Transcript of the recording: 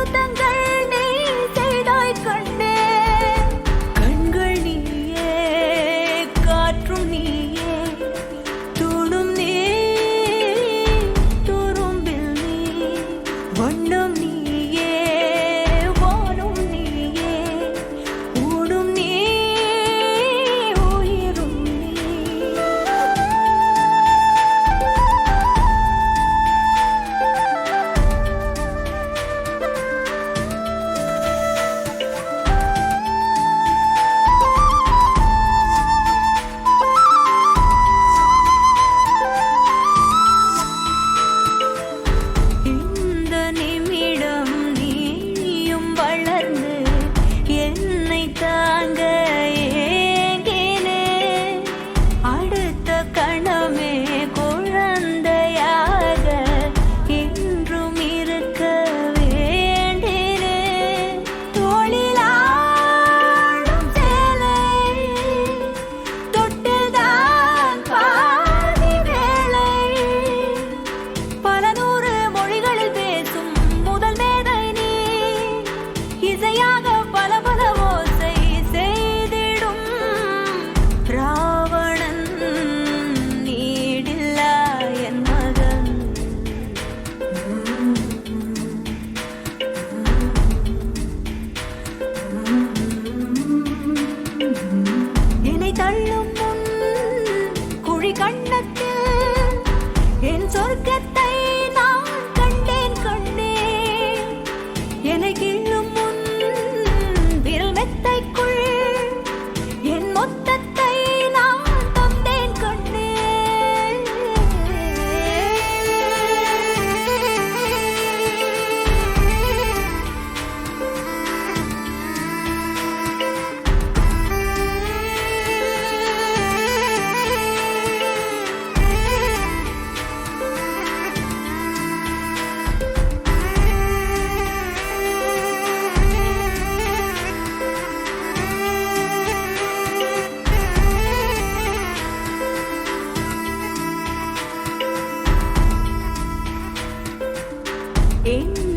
அற்புதங்கள் நீ செய்தாய் கண்ணே. கண்கள் நீயே, காற்றும் நீயே, தூணும் நீ, துரும்பில் நீ, வண்ணம் நீயே, வானும் நீயே, ஊடும் நீ, உயிரும் நீ. இந்த நிமிடம் நீயும் வளர்ந்து என்னை தாங்க ஏங்கினே. அடுத்த கணமே குழந்தையாக என்றும் இருக்க வேண்டினே. தோளிலாடும் சேலை தொட்டுதான் பாதி வேளை. பல நூறு மொழிகளில் பேசும் முதல் மேதை நீ. இசையாக பல பல ஓசை செய்திடும் ராவணன் நீடில்லா என் மகன். என்னை தள்ளும் முன் குழி கண்ணத்தில் என் சொர்க்கத்தை நான் கண்டேன் கண்ணே. என்னை கிள்ளும் முன் விரல் மெத்தைக்குள் என் மொத்தத்தை நான் தந்தேன் கண்ணே. என்